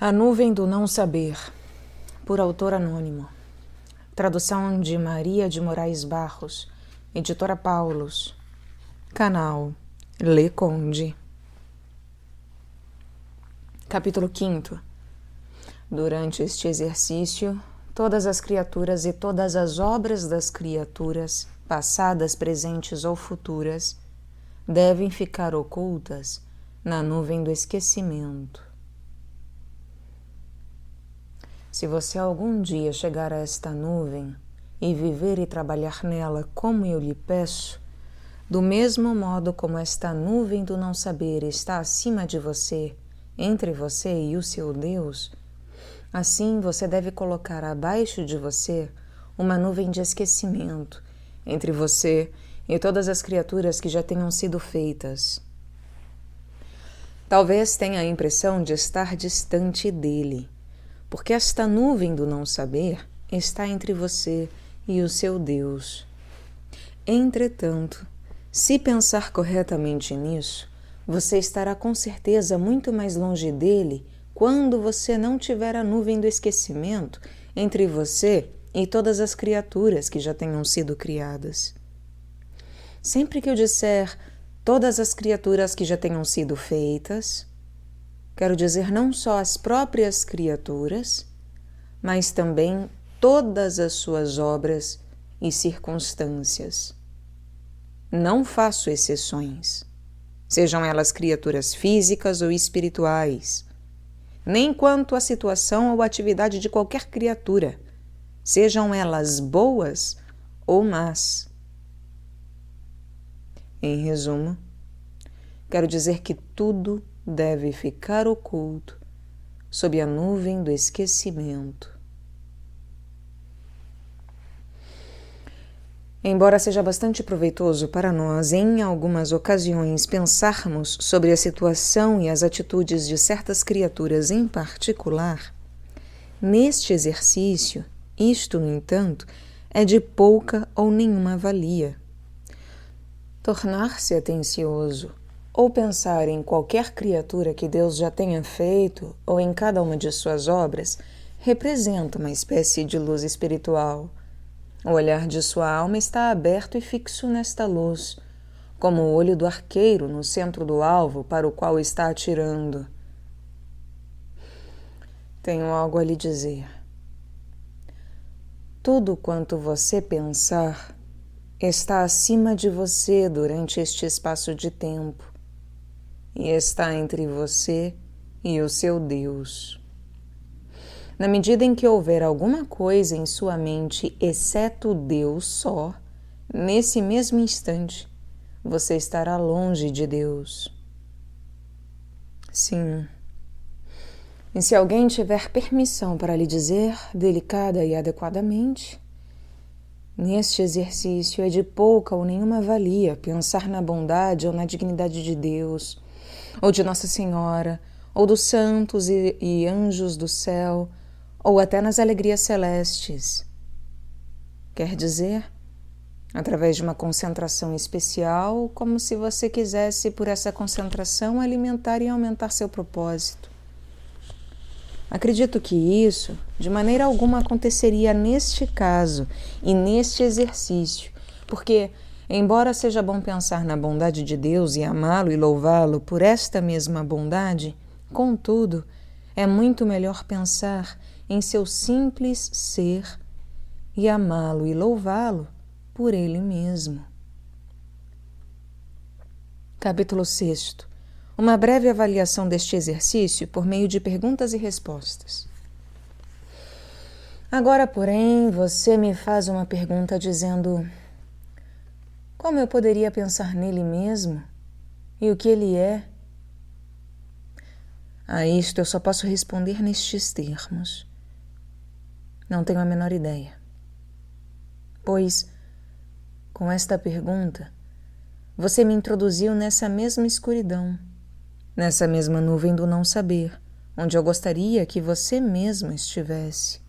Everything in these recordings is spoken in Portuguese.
A Nuvem do Não Saber, por autor anônimo. Tradução de Maria de Moraes Barros, editora Paulus. Canal Lê Conde. Capítulo 5. Durante este exercício, todas as criaturas e todas as obras das criaturas, passadas, presentes ou futuras, devem ficar ocultas na nuvem do esquecimento. Se você algum dia chegar a esta nuvem e viver e trabalhar nela como eu lhe peço, do mesmo modo como esta nuvem do não saber está acima de você, entre você e o seu Deus, assim você deve colocar abaixo de você uma nuvem de esquecimento entre você e todas as criaturas que já tenham sido feitas. Talvez tenha a impressão de estar distante dele, porque esta nuvem do não saber está entre você e o seu Deus. Entretanto, se pensar corretamente nisso, você estará com certeza muito mais longe dele quando você não tiver a nuvem do esquecimento entre você e todas as criaturas que já tenham sido criadas. Sempre que eu disser todas as criaturas que já tenham sido feitas, quero dizer não só as próprias criaturas, mas também todas as suas obras e circunstâncias. Não faço exceções, sejam elas criaturas físicas ou espirituais, nem quanto à situação ou atividade de qualquer criatura, sejam elas boas ou más. Em resumo, quero dizer que tudo deve ficar oculto sob a nuvem do esquecimento. Embora seja bastante proveitoso para nós, em algumas ocasiões, pensarmos sobre a situação e as atitudes de certas criaturas em particular, neste exercício, isto, no entanto, é de pouca ou nenhuma valia. Tornar-se atencioso ou pensar em qualquer criatura que Deus já tenha feito ou em cada uma de suas obras representa uma espécie de luz espiritual. O olhar de sua alma está aberto e fixo nesta luz, como o olho do arqueiro no centro do alvo para o qual está atirando. Tenho algo a lhe dizer. Tudo quanto você pensar está acima de você durante este espaço de tempo e está entre você e o seu Deus. Na medida em que houver alguma coisa em sua mente, exceto Deus só, nesse mesmo instante, você estará longe de Deus. Sim. E se alguém tiver permissão para lhe dizer, delicada e adequadamente, neste exercício é de pouca ou nenhuma valia pensar na bondade ou na dignidade de Deus, ou de Nossa Senhora, ou dos santos e anjos do céu, ou até nas alegrias celestes. Quer dizer, através de uma concentração especial, como se você quisesse, por essa concentração, alimentar e aumentar seu propósito. Acredito que isso, de maneira alguma, aconteceria neste caso e neste exercício, porque, embora seja bom pensar na bondade de Deus e amá-lo e louvá-lo por esta mesma bondade, contudo, é muito melhor pensar em seu simples ser e amá-lo e louvá-lo por ele mesmo. Capítulo 6. Uma breve avaliação deste exercício por meio de perguntas e respostas. Agora, porém, você me faz uma pergunta dizendo: como eu poderia pensar nele mesmo e o que ele é? A isto eu só posso responder nestes termos. Não tenho a menor ideia. Pois, com esta pergunta, você me introduziu nessa mesma escuridão, nessa mesma nuvem do não saber, onde eu gostaria que você mesmo estivesse.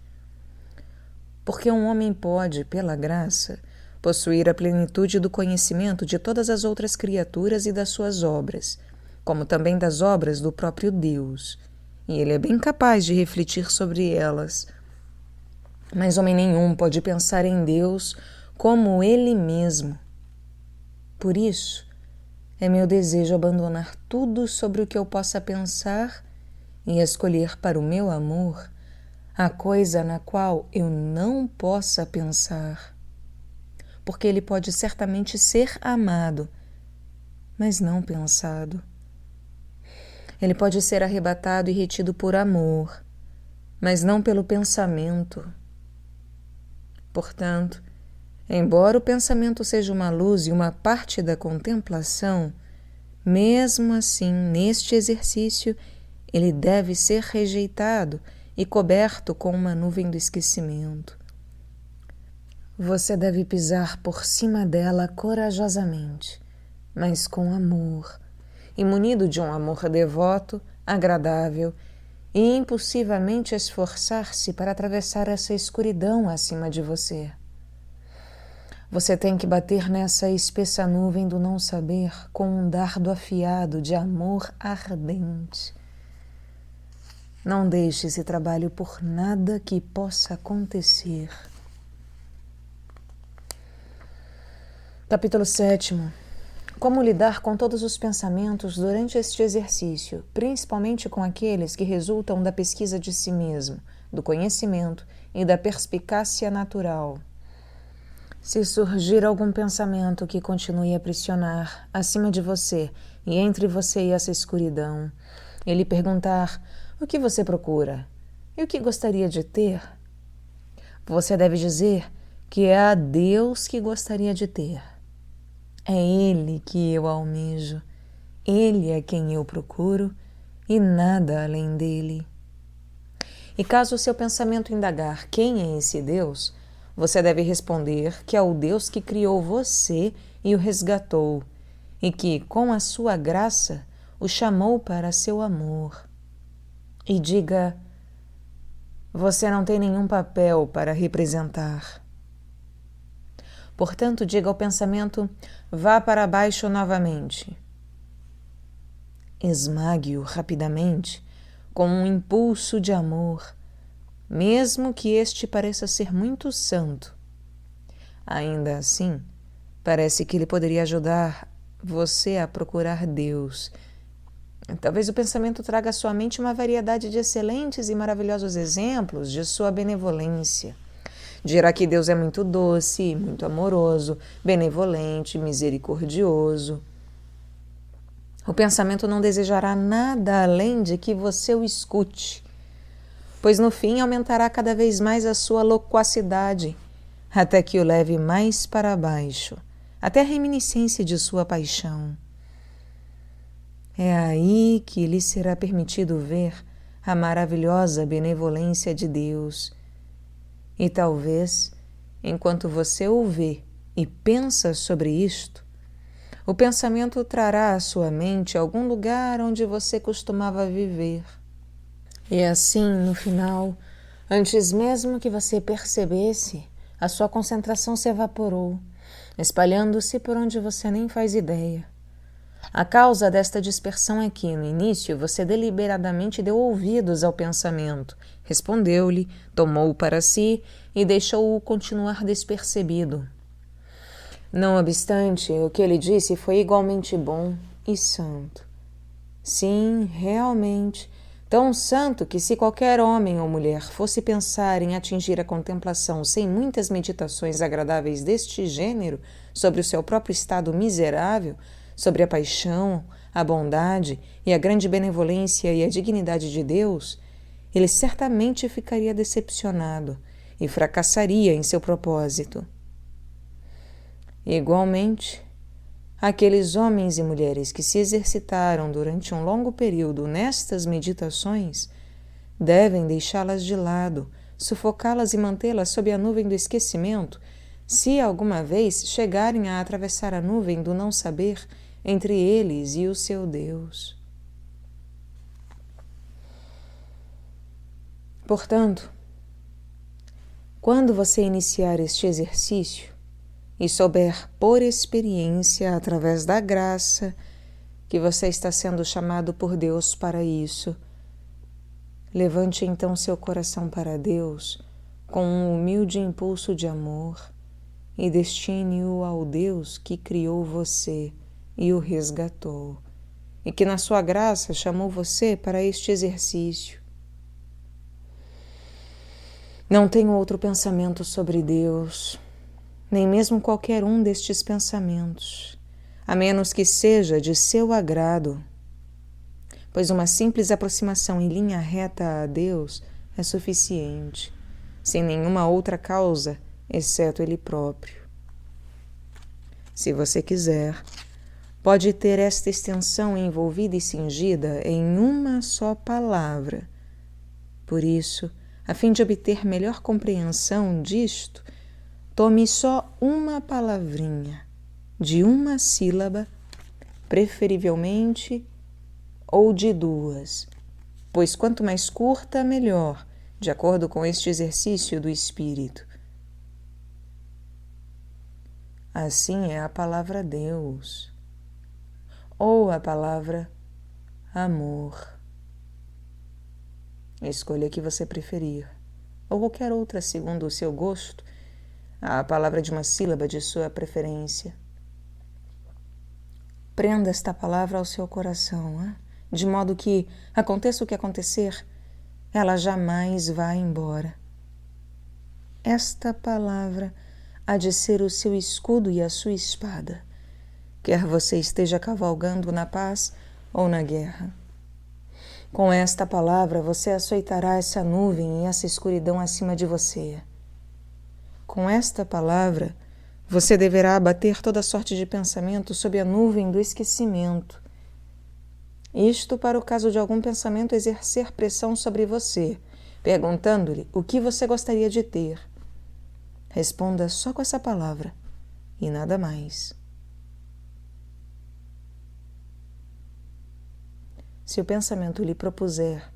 Porque um homem pode, pela graça, possuir a plenitude do conhecimento de todas as outras criaturas e das suas obras, como também das obras do próprio Deus, e ele é bem capaz de refletir sobre elas. Mas homem nenhum pode pensar em Deus como Ele mesmo. Por isso, é meu desejo abandonar tudo sobre o que eu possa pensar e escolher para o meu amor a coisa na qual eu não possa pensar. Porque ele pode certamente ser amado, mas não pensado. Ele pode ser arrebatado e retido por amor, mas não pelo pensamento. Portanto, embora o pensamento seja uma luz e uma parte da contemplação, mesmo assim, neste exercício, ele deve ser rejeitado e coberto com uma nuvem do esquecimento. Você deve pisar por cima dela corajosamente, mas com amor, e munido de um amor devoto, agradável, e impulsivamente esforçar-se para atravessar essa escuridão acima de você. Você tem que bater nessa espessa nuvem do não saber com um dardo afiado de amor ardente. Não deixe esse trabalho por nada que possa acontecer. Capítulo 7. Como lidar com todos os pensamentos durante este exercício, principalmente com aqueles que resultam da pesquisa de si mesmo, do conhecimento e da perspicácia natural. Se surgir algum pensamento que continue a pressionar acima de você e entre você e essa escuridão, e lhe perguntar o que você procura e o que gostaria de ter, você deve dizer que é a Deus que gostaria de ter. É Ele que eu almejo, Ele é quem eu procuro e nada além dele. E caso o seu pensamento indagar quem é esse Deus, você deve responder que é o Deus que criou você e o resgatou, e que, com a sua graça, o chamou para seu amor. E diga: você não tem nenhum papel para representar. Portanto, diga ao pensamento: vá para baixo novamente. Esmague-o rapidamente com um impulso de amor, mesmo que este pareça ser muito santo. Ainda assim, parece que ele poderia ajudar você a procurar Deus. Talvez o pensamento traga à sua mente uma variedade de excelentes e maravilhosos exemplos de sua benevolência. Dirá que Deus é muito doce, muito amoroso, benevolente, misericordioso. O pensamento não desejará nada além de que você o escute, pois no fim aumentará cada vez mais a sua loquacidade, até que o leve mais para baixo, até a reminiscência de sua paixão. É aí que lhe será permitido ver a maravilhosa benevolência de Deus. E talvez, enquanto você o vê e pensa sobre isto, o pensamento trará à sua mente algum lugar onde você costumava viver. E assim, no final, antes mesmo que você percebesse, a sua concentração se evaporou, espalhando-se por onde você nem faz ideia. A causa desta dispersão é que, no início, você deliberadamente deu ouvidos ao pensamento, respondeu-lhe, tomou-o para si e deixou-o continuar despercebido. Não obstante, o que ele disse foi igualmente bom e santo. Sim, realmente, tão santo que se qualquer homem ou mulher fosse pensar em atingir a contemplação sem muitas meditações agradáveis deste gênero sobre o seu próprio estado miserável, sobre a paixão, a bondade e a grande benevolência e a dignidade de Deus, ele certamente ficaria decepcionado e fracassaria em seu propósito. Igualmente, aqueles homens e mulheres que se exercitaram durante um longo período nestas meditações devem deixá-las de lado, sufocá-las e mantê-las sob a nuvem do esquecimento, se alguma vez chegarem a atravessar a nuvem do não saber entre eles e o seu Deus. Portanto, quando você iniciar este exercício e souber por experiência, através da graça, que você está sendo chamado por Deus para isso, Levante então seu coração para Deus com um humilde impulso de amor e destine-o ao Deus que criou você e o resgatou, e que na sua graça chamou você para este exercício. Não tenho outro pensamento sobre Deus, nem mesmo qualquer um destes pensamentos, a menos que seja de seu agrado, pois uma simples aproximação em linha reta a Deus é suficiente, sem nenhuma outra causa, exceto Ele próprio. Se você quiser, pode ter esta extensão envolvida e cingida em uma só palavra. Por isso, a fim de obter melhor compreensão disto, tome só uma palavrinha, de uma sílaba, preferivelmente, ou de duas, pois quanto mais curta, melhor, de acordo com este exercício do espírito. Assim é a palavra Deus, ou a palavra amor. Escolha a que você preferir, ou qualquer outra segundo o seu gosto, a palavra de uma sílaba de sua preferência. Prenda esta palavra ao seu coração, de modo que, aconteça o que acontecer, ela jamais vá embora. Esta palavra há de ser o seu escudo e a sua espada, quer você esteja cavalgando na paz ou na guerra. Com esta palavra você açoitará essa nuvem e essa escuridão acima de você. Com esta palavra você deverá abater toda sorte de pensamento sob a nuvem do esquecimento. Isto para o caso de algum pensamento exercer pressão sobre você, perguntando-lhe o que você gostaria de ter. Responda só com essa palavra e nada mais. Se o pensamento lhe propuser,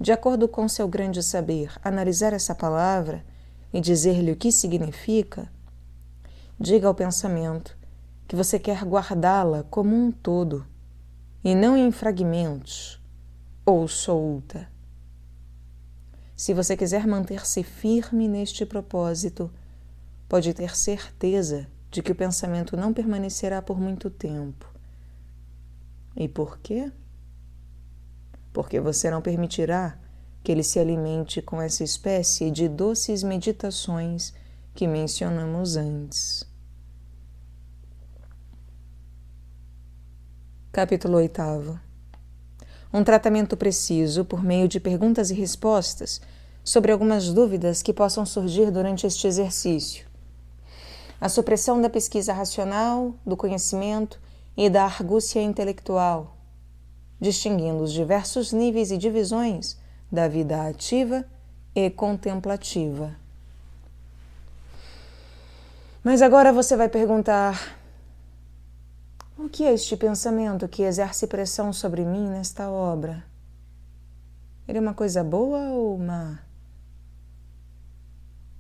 de acordo com seu grande saber, analisar essa palavra e dizer-lhe o que significa, diga ao pensamento que você quer guardá-la como um todo e não em fragmentos ou solta. Se você quiser manter-se firme neste propósito, pode ter certeza de que o pensamento não permanecerá por muito tempo. E por quê? Porque você não permitirá que ele se alimente com essa espécie de doces meditações que mencionamos antes. Capítulo 8. Um tratamento preciso por meio de perguntas e respostas sobre algumas dúvidas que possam surgir durante este exercício. A supressão da pesquisa racional, do conhecimento e da argúcia intelectual, distinguindo os diversos níveis e divisões da vida ativa e contemplativa. Mas agora você vai perguntar: o que é este pensamento que exerce pressão sobre mim nesta obra? Ele é uma coisa boa ou má?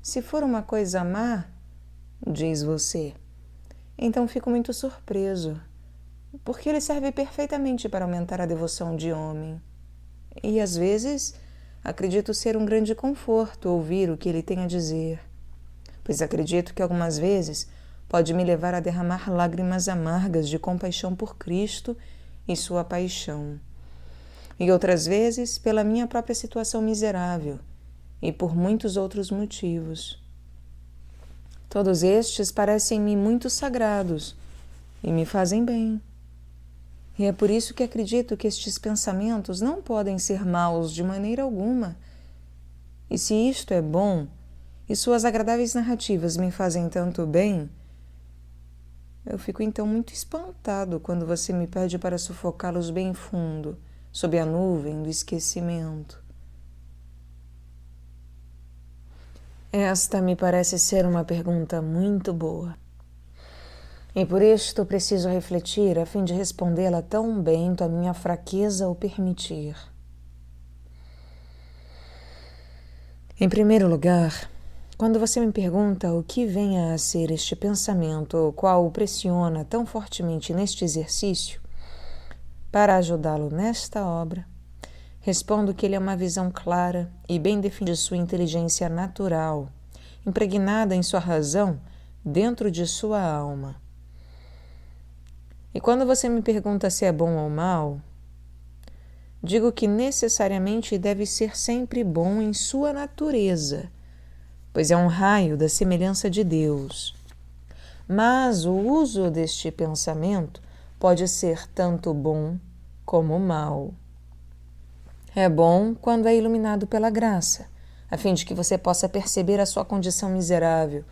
Se for uma coisa má, diz você, então fico muito surpreso, porque ele serve perfeitamente para aumentar a devoção de homem. E às vezes acredito ser um grande conforto ouvir o que ele tem a dizer, pois acredito que algumas vezes pode me levar a derramar lágrimas amargas de compaixão por Cristo e sua paixão, e outras vezes pela minha própria situação miserável e por muitos outros motivos. Todos estes parecem-me muito sagrados e me fazem bem. E é por isso que acredito que estes pensamentos não podem ser maus de maneira alguma. E se isto é bom, e suas agradáveis narrativas me fazem tanto bem, eu fico então muito espantado quando você me pede para sufocá-los bem fundo, sob a nuvem do esquecimento. Esta me parece ser uma pergunta muito boa. E por isto preciso refletir a fim de respondê-la tão bem quanto a minha fraqueza o permitir. Em primeiro lugar, quando você me pergunta o que venha a ser este pensamento, o qual o pressiona tão fortemente neste exercício, para ajudá-lo nesta obra, Respondo que ele é uma visão clara e bem definida de sua inteligência natural, impregnada em sua razão, dentro de sua alma. E quando você me pergunta se é bom ou mal, digo que necessariamente deve ser sempre bom em sua natureza, pois é um raio da semelhança de Deus. Mas o uso deste pensamento pode ser tanto bom como mal. É bom quando é iluminado pela graça, a fim de que você possa perceber a sua condição miserável,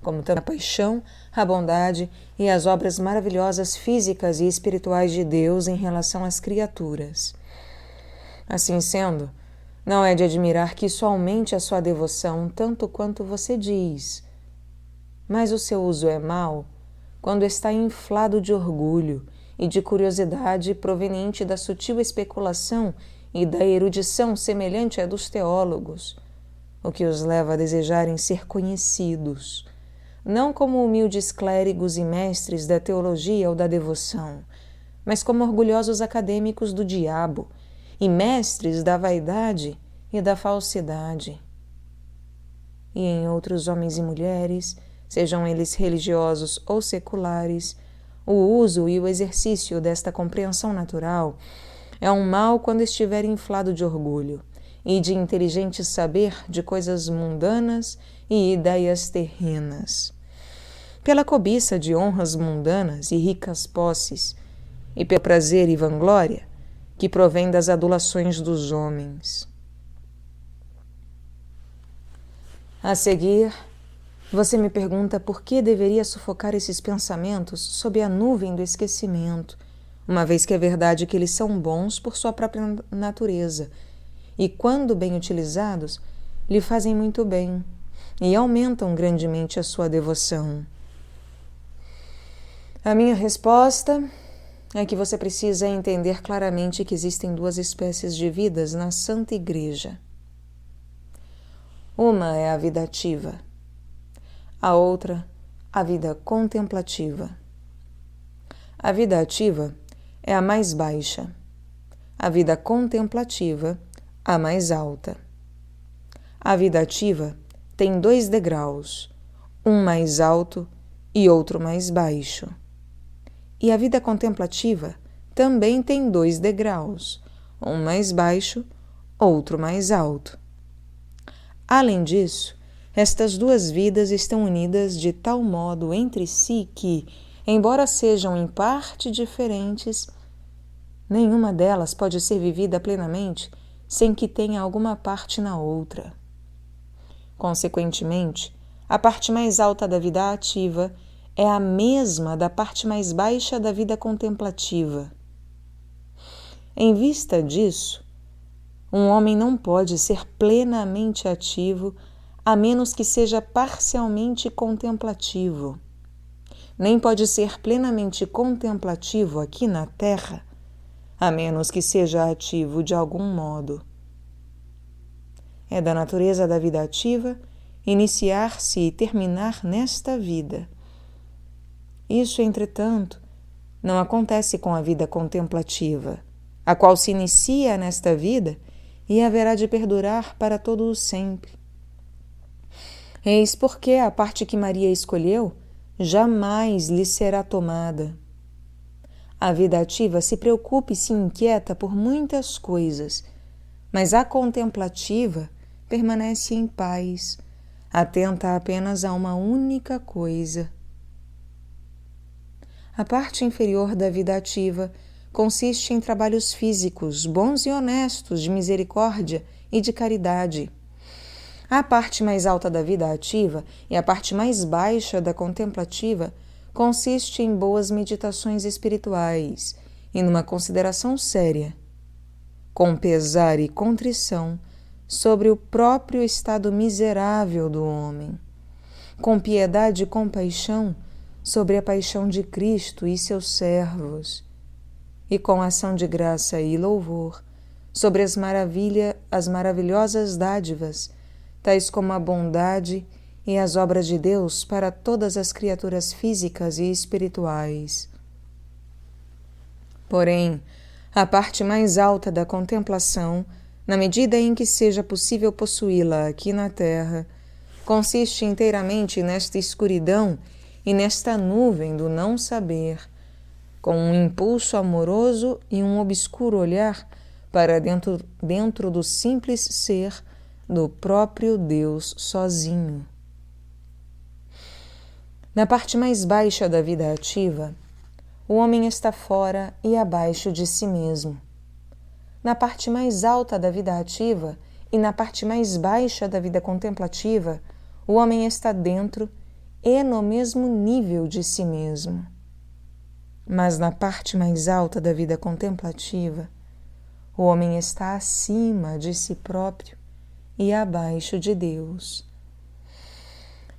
como também a paixão, a bondade e as obras maravilhosas físicas e espirituais de Deus em relação às criaturas. Assim sendo, não é de admirar que isso aumente a sua devoção tanto quanto você diz, mas o seu uso é mau quando está inflado de orgulho e de curiosidade proveniente da sutil especulação e da erudição semelhante à dos teólogos, o que os leva a desejarem ser conhecidos, não como humildes clérigos e mestres da teologia ou da devoção, mas como orgulhosos acadêmicos do diabo e mestres da vaidade e da falsidade. E em outros homens e mulheres, sejam eles religiosos ou seculares, o uso e o exercício desta compreensão natural é um mal quando estiver inflado de orgulho e de inteligente saber de coisas mundanas e ideias terrenas. Pela cobiça de honras mundanas e ricas posses, e pelo prazer e vanglória que provém das adulações dos homens. A seguir, você me pergunta por que deveria sufocar esses pensamentos sob a nuvem do esquecimento, uma vez que é verdade que eles são bons por sua própria natureza e, quando bem utilizados, lhe fazem muito bem e aumentam grandemente a sua devoção. A minha resposta é que você precisa entender claramente que existem duas espécies de vidas na Santa Igreja. Uma é a vida ativa, a outra, a vida contemplativa. A vida ativa é a mais baixa, a vida contemplativa, a mais alta. A vida ativa tem 2 degraus, um mais alto e outro mais baixo. E a vida contemplativa também tem 2 degraus, um mais baixo, outro mais alto. Além disso, estas duas vidas estão unidas de tal modo entre si que, embora sejam em parte diferentes, nenhuma delas pode ser vivida plenamente sem que tenha alguma parte na outra. Consequentemente, a parte mais alta da vida ativa é a mesma da parte mais baixa da vida contemplativa. Em vista disso, um homem não pode ser plenamente ativo a menos que seja parcialmente contemplativo. Nem pode ser plenamente contemplativo aqui na Terra, a menos que seja ativo de algum modo. É da natureza da vida ativa iniciar-se e terminar nesta vida. Isso, entretanto, não acontece com a vida contemplativa, a qual se inicia nesta vida e haverá de perdurar para todo o sempre. Eis porque a parte que Maria escolheu jamais lhe será tomada. A vida ativa se preocupa e se inquieta por muitas coisas, mas a contemplativa permanece em paz, atenta apenas a uma única coisa. A parte inferior da vida ativa consiste em trabalhos físicos, bons e honestos, de misericórdia e de caridade. A parte mais alta da vida ativa e a parte mais baixa da contemplativa consiste em boas meditações espirituais e numa consideração séria, com pesar e contrição, sobre o próprio estado miserável do homem, com piedade e compaixão sobre a paixão de Cristo e seus servos, e com ação de graça e louvor sobre as maravilhosas dádivas, tais como a bondade e as obras de Deus para todas as criaturas físicas e espirituais. Porém, A parte mais alta da contemplação, na medida em que seja possível possuí-la aqui na Terra, consiste inteiramente nesta escuridão e nesta nuvem do não saber, com um impulso amoroso e um obscuro olhar para dentro do simples ser do próprio Deus sozinho. Na parte mais baixa da vida ativa, o homem está fora e abaixo de si mesmo. Na parte mais alta da vida ativa e na parte mais baixa da vida contemplativa, o homem está dentro e no mesmo nível de si mesmo. Mas na parte mais alta da vida contemplativa, o homem está acima de si próprio e abaixo de Deus.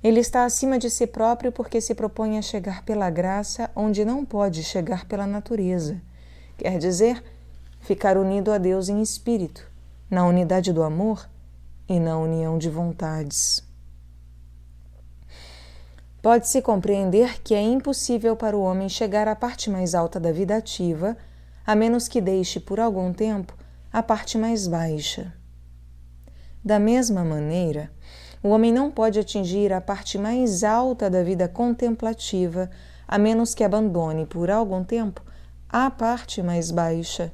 Ele está acima de si próprio porque se propõe a chegar pela graça onde não pode chegar pela natureza, quer dizer, ficar unido a Deus em espírito, na unidade do amor e na união de vontades. Pode-se compreender que é impossível para o homem chegar à parte mais alta da vida ativa, a menos que deixe por algum tempo a parte mais baixa. Da mesma maneira, o homem não pode atingir a parte mais alta da vida contemplativa, a menos que abandone por algum tempo a parte mais baixa.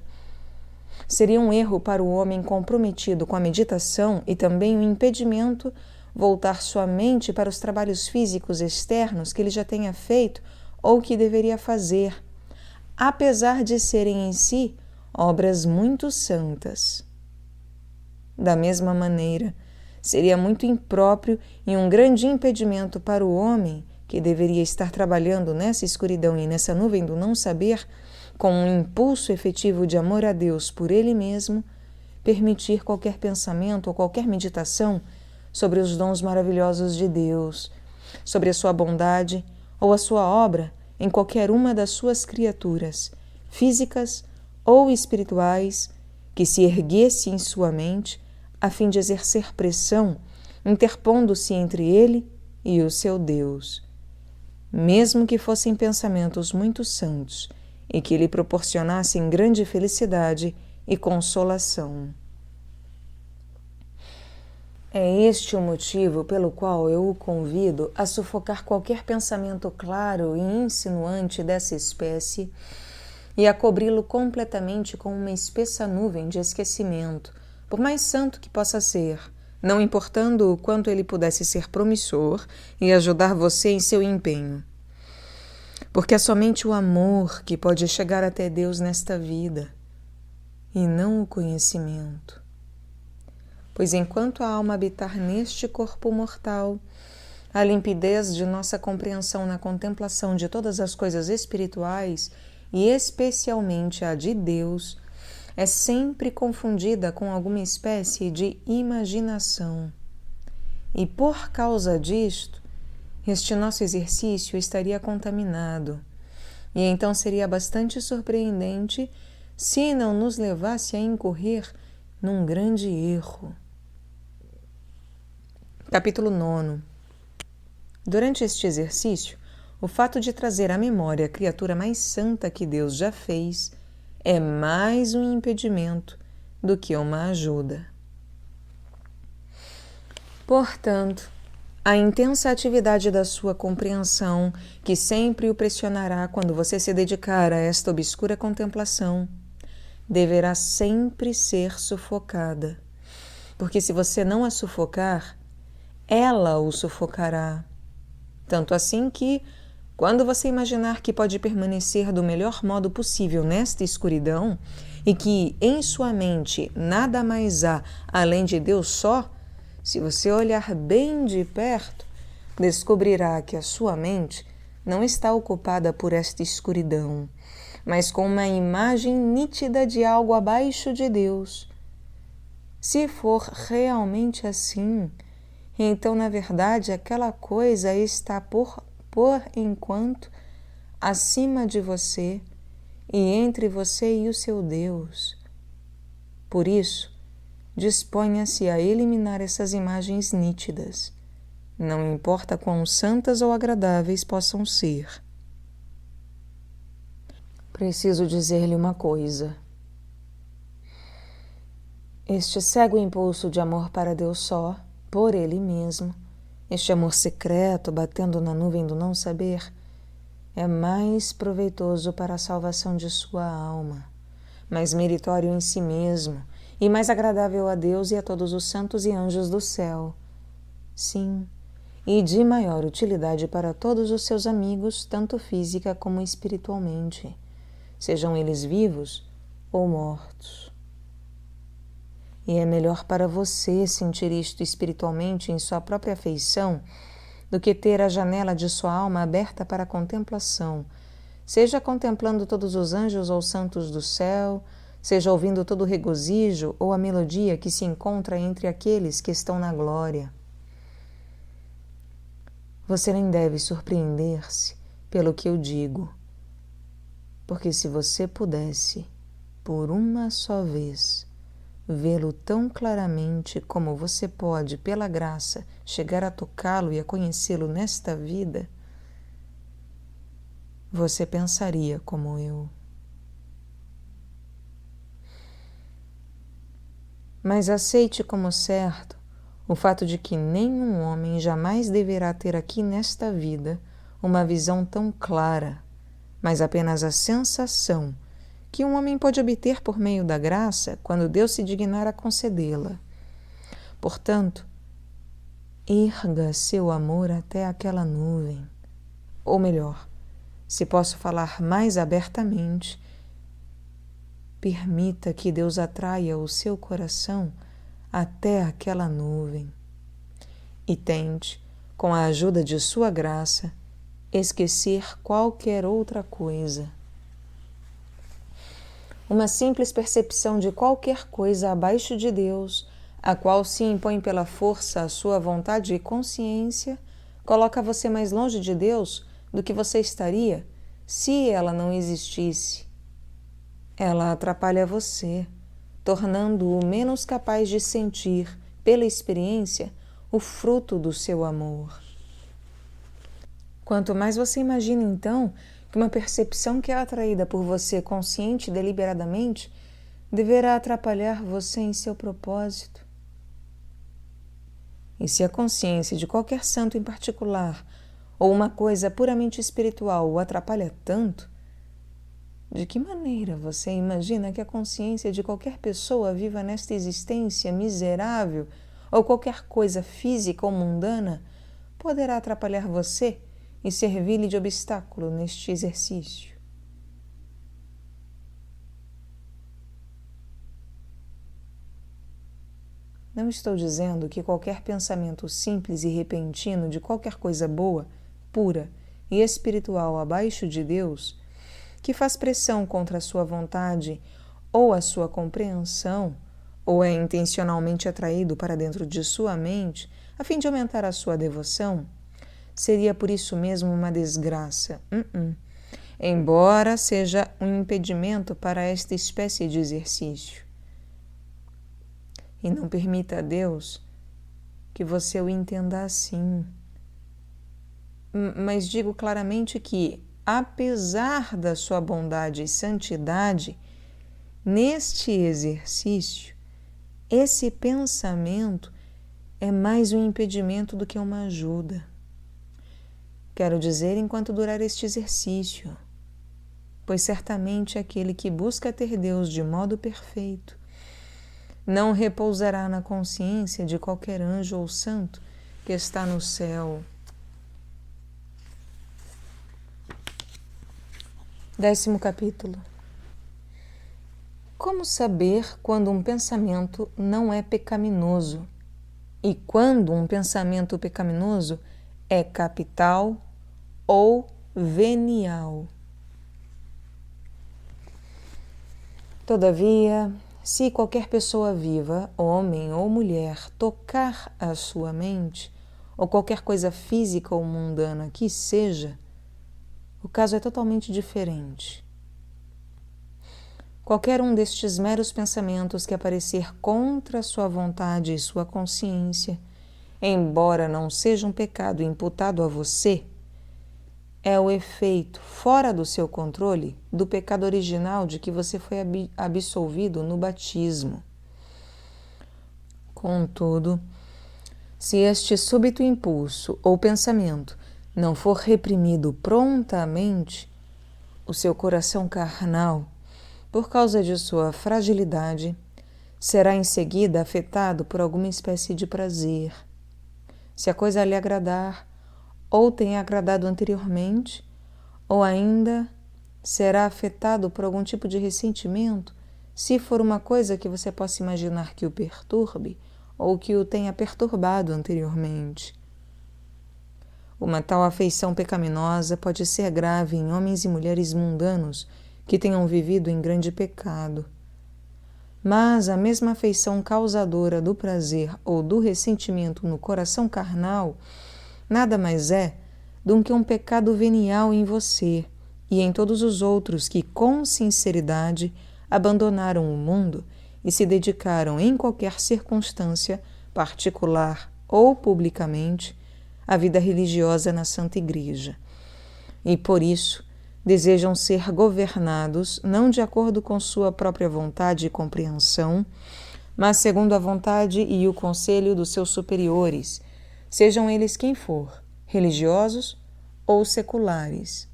Seria um erro para o homem comprometido com a meditação e também um impedimento voltar sua mente para os trabalhos físicos externos que ele já tenha feito ou que deveria fazer, apesar de serem em si obras muito santas. Da mesma maneira, seria muito impróprio e um grande impedimento para o homem, que deveria estar trabalhando nessa escuridão e nessa nuvem do não saber, com um impulso efetivo de amor a Deus por ele mesmo, permitir qualquer pensamento ou qualquer meditação sobre os dons maravilhosos de Deus, sobre a sua bondade ou a sua obra em qualquer uma das suas criaturas, físicas ou espirituais, que se erguesse em sua mente a fim de exercer pressão, interpondo-se entre ele e o seu Deus, mesmo que fossem pensamentos muito santos e que lhe proporcionassem grande felicidade e consolação. É este o motivo pelo qual eu o convido a sufocar qualquer pensamento claro e insinuante dessa espécie e a cobri-lo completamente com uma espessa nuvem de esquecimento, por mais santo que possa ser, não importando o quanto ele pudesse ser promissor e ajudar você em seu empenho. Porque é somente o amor que pode chegar até Deus nesta vida, e não o conhecimento. Pois enquanto a alma habitar neste corpo mortal, a limpidez de nossa compreensão na contemplação de todas as coisas espirituais, e especialmente a de Deus, é sempre confundida com alguma espécie de imaginação. E por causa disto, este nosso exercício estaria contaminado, e então seria bastante surpreendente se não nos levasse a incorrer num grande erro. Capítulo 9. Durante este exercício, o fato de trazer à memória a criatura mais santa que Deus já fez é mais um impedimento do que uma ajuda. Portanto, a intensa atividade da sua compreensão, que sempre o pressionará quando você se dedicar a esta obscura contemplação, deverá sempre ser sufocada, porque se você não a sufocar, ela o sufocará. Tanto assim que, quando você imaginar que pode permanecer do melhor modo possível nesta escuridão e que em sua mente nada mais há além de Deus só, se você olhar bem de perto, descobrirá que a sua mente não está ocupada por esta escuridão, mas com uma imagem nítida de algo abaixo de Deus. Se for realmente assim, então, na verdade, aquela coisa está por enquanto acima de você e entre você e o seu Deus. Por isso, disponha-se a eliminar essas imagens nítidas, não importa quão santas ou agradáveis possam ser. Preciso dizer-lhe uma coisa. Este cego impulso de amor para Deus só, por Ele mesmo, este amor secreto batendo na nuvem do não saber, é mais proveitoso para a salvação de sua alma, mais meritório em si mesmo e mais agradável a Deus e a todos os santos e anjos do céu. Sim, e de maior utilidade para todos os seus amigos, tanto física como espiritualmente, sejam eles vivos ou mortos. E é melhor para você sentir isto espiritualmente em sua própria afeição do que ter a janela de sua alma aberta para a contemplação, seja contemplando todos os anjos ou santos do céu, seja ouvindo todo o regozijo ou a melodia que se encontra entre aqueles que estão na glória. Você nem deve surpreender-se pelo que eu digo, porque se você pudesse, por uma só vez, vê-lo tão claramente como você pode, pela graça, chegar a tocá-lo e a conhecê-lo nesta vida, você pensaria como eu. Mas aceite como certo o fato de que nenhum homem jamais deverá ter aqui nesta vida uma visão tão clara, mas apenas a sensação que um homem pode obter por meio da graça quando Deus se dignar a concedê-la. Portanto, erga seu amor até aquela nuvem. Ou melhor, se posso falar mais abertamente, permita que Deus atraia o seu coração até aquela nuvem e tente, com a ajuda de sua graça, esquecer qualquer outra coisa. Uma simples percepção de qualquer coisa abaixo de Deus, a qual se impõe pela força a sua vontade e consciência, coloca você mais longe de Deus do que você estaria se ela não existisse. Ela atrapalha você, tornando-o menos capaz de sentir, pela experiência, o fruto do seu amor. Quanto mais você imagina, então, que uma percepção que é atraída por você consciente e deliberadamente deverá atrapalhar você em seu propósito. E se a consciência de qualquer santo em particular ou uma coisa puramente espiritual o atrapalha tanto, de que maneira você imagina que a consciência de qualquer pessoa viva nesta existência miserável ou qualquer coisa física ou mundana poderá atrapalhar você e servir-lhe de obstáculo neste exercício? Não estou dizendo que qualquer pensamento simples e repentino de qualquer coisa boa, pura e espiritual abaixo de Deus, que faz pressão contra a sua vontade ou a sua compreensão, ou é intencionalmente atraído para dentro de sua mente a fim de aumentar a sua devoção, seria por isso mesmo uma desgraça, embora seja um impedimento para esta espécie de exercício. E não permita a Deus que você o entenda assim. Mas digo claramente que, apesar da sua bondade e santidade, neste exercício, esse pensamento é mais um impedimento do que uma ajuda. Quero dizer, enquanto durar este exercício, pois certamente aquele que busca ter Deus de modo perfeito não repousará na consciência de qualquer anjo ou santo que está no céu. 10º capítulo. Como saber quando um pensamento não é pecaminoso e quando um pensamento pecaminoso é capital ou venial? Todavia, se qualquer pessoa viva, homem ou mulher, tocar a sua mente, ou qualquer coisa física ou mundana que seja, o caso é totalmente diferente. Qualquer um destes meros pensamentos que aparecer contra sua vontade e sua consciência, embora não seja um pecado imputado a você, é o efeito, fora do seu controle, do pecado original de que você foi absolvido no batismo. Contudo, se este súbito impulso ou pensamento não for reprimido prontamente, o seu coração carnal, por causa de sua fragilidade, será em seguida afetado por alguma espécie de prazer. Se a coisa lhe agradar, ou tenha agradado anteriormente, ou ainda será afetado por algum tipo de ressentimento, se for uma coisa que você possa imaginar que o perturbe ou que o tenha perturbado anteriormente. Uma tal afeição pecaminosa pode ser grave em homens e mulheres mundanos que tenham vivido em grande pecado. Mas a mesma afeição causadora do prazer ou do ressentimento no coração carnal nada mais é do que um pecado venial em você e em todos os outros que, com sinceridade, abandonaram o mundo e se dedicaram em qualquer circunstância, particular ou publicamente, à vida religiosa na Santa Igreja. E por isso desejam ser governados não de acordo com sua própria vontade e compreensão, mas segundo a vontade e o conselho dos seus superiores, sejam eles quem for, religiosos ou seculares.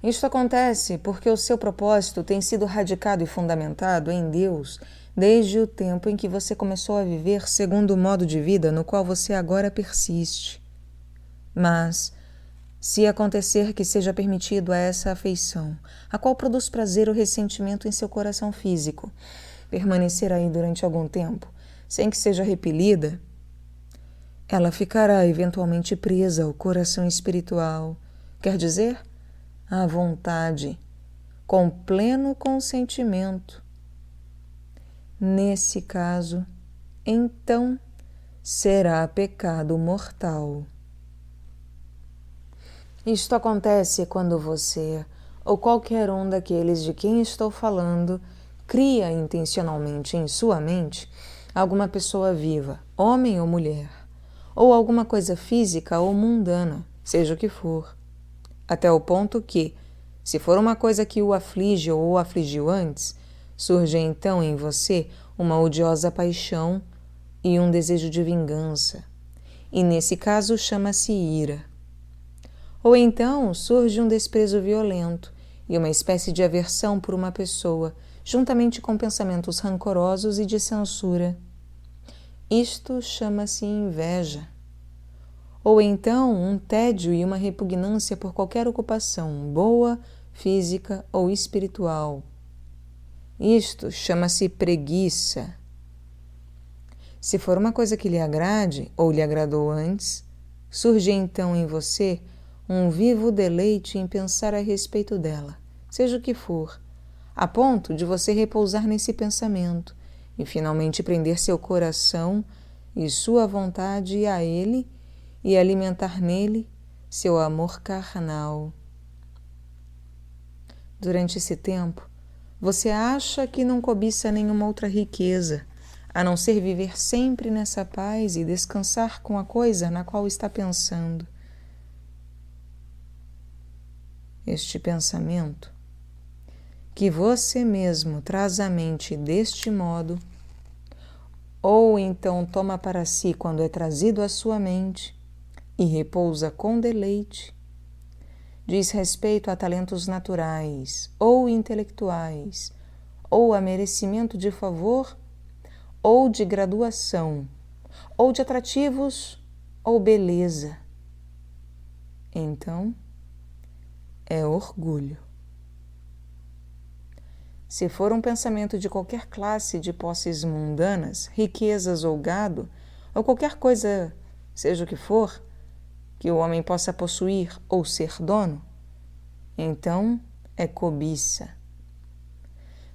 Isto acontece porque o seu propósito tem sido radicado e fundamentado em Deus desde o tempo em que você começou a viver segundo o modo de vida no qual você agora persiste. Mas, se acontecer que seja permitido a essa afeição, a qual produz prazer ou ressentimento em seu coração físico, permanecer aí durante algum tempo, sem que seja repelida, ela ficará eventualmente presa ao coração espiritual, quer dizer, à vontade, com pleno consentimento. Nesse caso, então, será pecado mortal. Isto acontece quando você, ou qualquer um daqueles de quem estou falando, cria intencionalmente em sua mente alguma pessoa viva, homem ou mulher, ou alguma coisa física ou mundana, seja o que for, até o ponto que, se for uma coisa que o aflige ou o afligiu antes, surge então em você uma odiosa paixão e um desejo de vingança, e nesse caso chama-se ira. Ou então surge um desprezo violento e uma espécie de aversão por uma pessoa, juntamente com pensamentos rancorosos e de censura. Isto chama-se inveja. Ou então um tédio e uma repugnância por qualquer ocupação, boa, física ou espiritual. Isto chama-se preguiça. Se for uma coisa que lhe agrade ou lhe agradou antes, surge então em você um vivo deleite em pensar a respeito dela, seja o que for, a ponto de você repousar nesse pensamento e finalmente prender seu coração e sua vontade a ele e alimentar nele seu amor carnal. Durante esse tempo, você acha que não cobiça nenhuma outra riqueza, a não ser viver sempre nessa paz e descansar com a coisa na qual está pensando. Este pensamento, que você mesmo traz à mente deste modo, ou então toma para si quando é trazido à sua mente e repousa com deleite, diz respeito a talentos naturais ou intelectuais, ou a merecimento de favor ou de graduação, ou de atrativos ou beleza. Então, é orgulho. Se for um pensamento de qualquer classe de posses mundanas, riquezas ou gado, ou qualquer coisa, seja o que for, que o homem possa possuir ou ser dono, então é cobiça.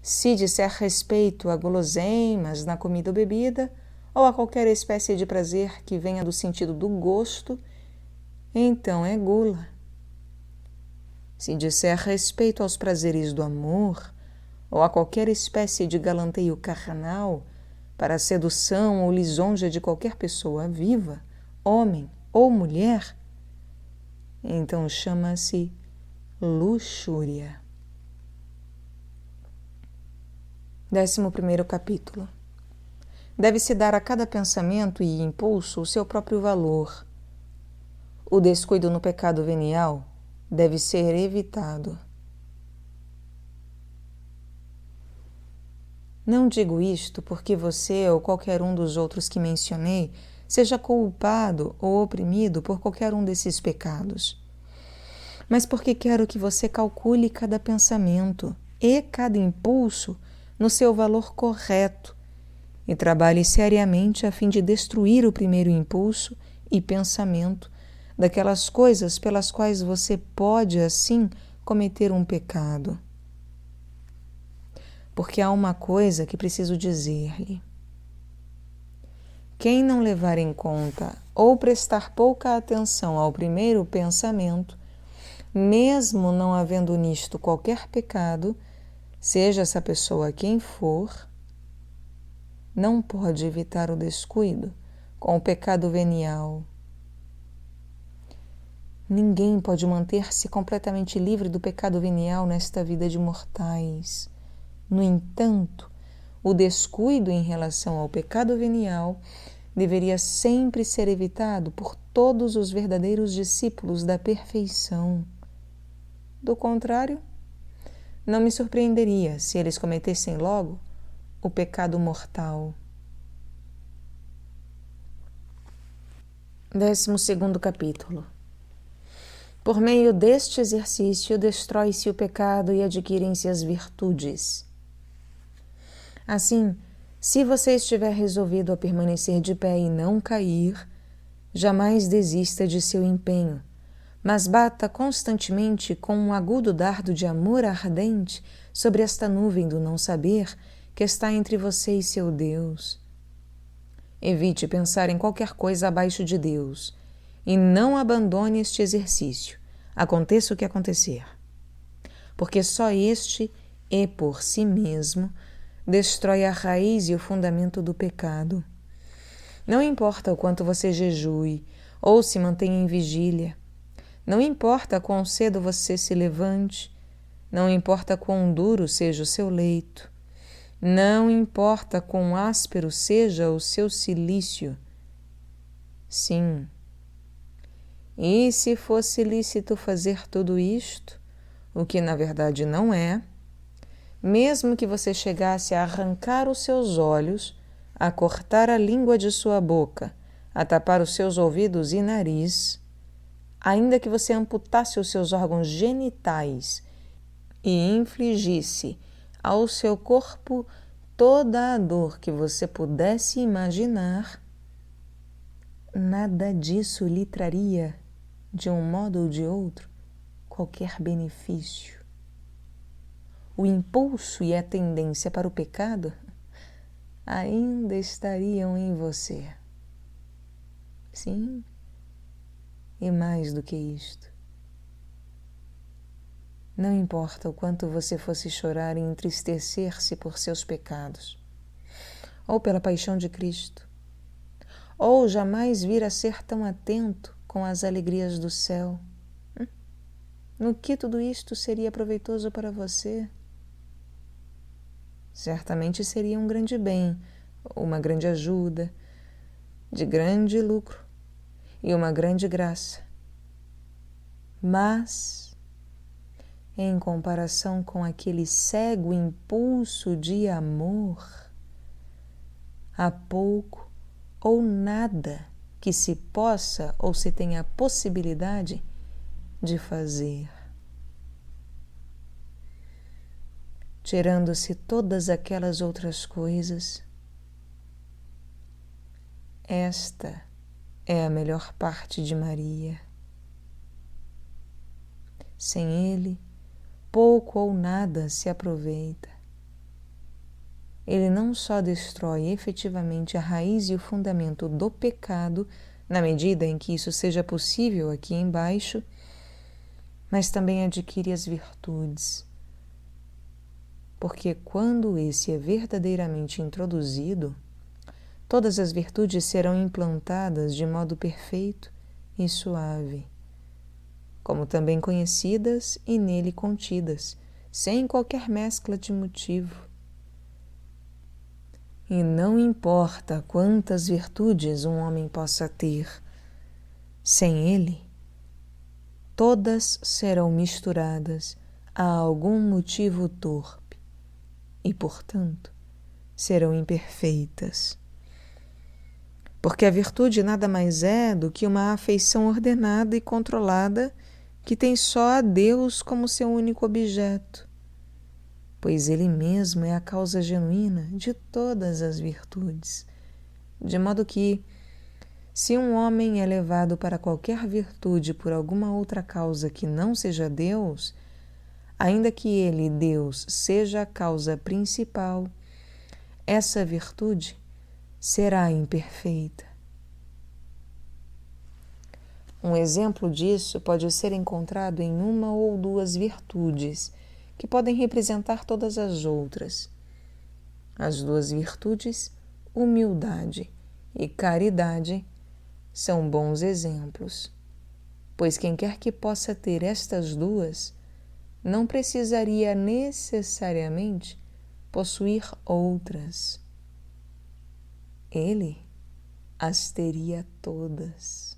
Se disser respeito a guloseimas na comida ou bebida, ou a qualquer espécie de prazer que venha do sentido do gosto, então é gula. Se disser respeito aos prazeres do amor, ou a qualquer espécie de galanteio carnal, para a sedução ou lisonja de qualquer pessoa viva, homem ou mulher, então chama-se luxúria. 11º capítulo. Deve-se dar a cada pensamento e impulso o seu próprio valor. O descuido no pecado venial deve ser evitado. Não digo isto porque você ou qualquer um dos outros que mencionei seja culpado ou oprimido por qualquer um desses pecados, mas porque quero que você calcule cada pensamento e cada impulso no seu valor correto e trabalhe seriamente a fim de destruir o primeiro impulso e pensamento daquelas coisas pelas quais você pode, assim, cometer um pecado. Porque há uma coisa que preciso dizer-lhe. Quem não levar em conta ou prestar pouca atenção ao primeiro pensamento, mesmo não havendo nisto qualquer pecado, seja essa pessoa quem for, não pode evitar o descuido com o pecado venial. Ninguém pode manter-se completamente livre do pecado venial nesta vida de mortais. No entanto, o descuido em relação ao pecado venial deveria sempre ser evitado por todos os verdadeiros discípulos da perfeição. Do contrário, não me surpreenderia se eles cometessem logo o pecado mortal. 12º capítulo. Por meio deste exercício, destrói-se o pecado e adquirem-se as virtudes. Assim, se você estiver resolvido a permanecer de pé e não cair, jamais desista de seu empenho, mas bata constantemente com um agudo dardo de amor ardente sobre esta nuvem do não saber que está entre você e seu Deus. Evite pensar em qualquer coisa abaixo de Deus e não abandone este exercício, aconteça o que acontecer, porque só este é por si mesmo destrói a raiz e o fundamento do pecado. Não importa o quanto você jejue ou se mantenha em vigília, não importa quão cedo você se levante, não importa quão duro seja o seu leito, não importa quão áspero seja o seu cilício. Sim, e se fosse lícito fazer tudo isto, o que na verdade não é, mesmo que você chegasse a arrancar os seus olhos, a cortar a língua de sua boca, a tapar os seus ouvidos e nariz, ainda que você amputasse os seus órgãos genitais e infligisse ao seu corpo toda a dor que você pudesse imaginar, nada disso lhe traria, de um modo ou de outro, qualquer benefício. O impulso e a tendência para o pecado ainda estariam em você. Sim, e mais do que isto. Não importa o quanto você fosse chorar e entristecer-se por seus pecados, ou pela paixão de Cristo, ou jamais vir a ser tão atento com as alegrias do céu. No que tudo isto seria proveitoso para você? Certamente seria um grande bem, uma grande ajuda, de grande lucro e uma grande graça. Mas, em comparação com aquele cego impulso de amor, há pouco ou nada que se possa ou se tenha a possibilidade de fazer. Tirando-se todas aquelas outras coisas, esta é a melhor parte de Maria. Sem ele, pouco ou nada se aproveita. Ele não só destrói efetivamente a raiz e o fundamento do pecado, na medida em que isso seja possível aqui embaixo, mas também adquire as virtudes. Porque quando esse é verdadeiramente introduzido, todas as virtudes serão implantadas de modo perfeito e suave, como também conhecidas e nele contidas, sem qualquer mescla de motivo. E não importa quantas virtudes um homem possa ter, sem ele, todas serão misturadas a algum motivo torpe e, portanto, serão imperfeitas. Porque a virtude nada mais é do que uma afeição ordenada e controlada que tem só a Deus como seu único objeto, pois Ele mesmo é a causa genuína de todas as virtudes, de modo que, se um homem é levado para qualquer virtude por alguma outra causa que não seja Deus, ainda que ele, Deus, seja a causa principal, essa virtude será imperfeita. Um exemplo disso pode ser encontrado em uma ou duas virtudes, que podem representar todas as outras. As duas virtudes, humildade e caridade, são bons exemplos, pois quem quer que possa ter estas duas, não precisaria necessariamente possuir outras. Ele as teria todas.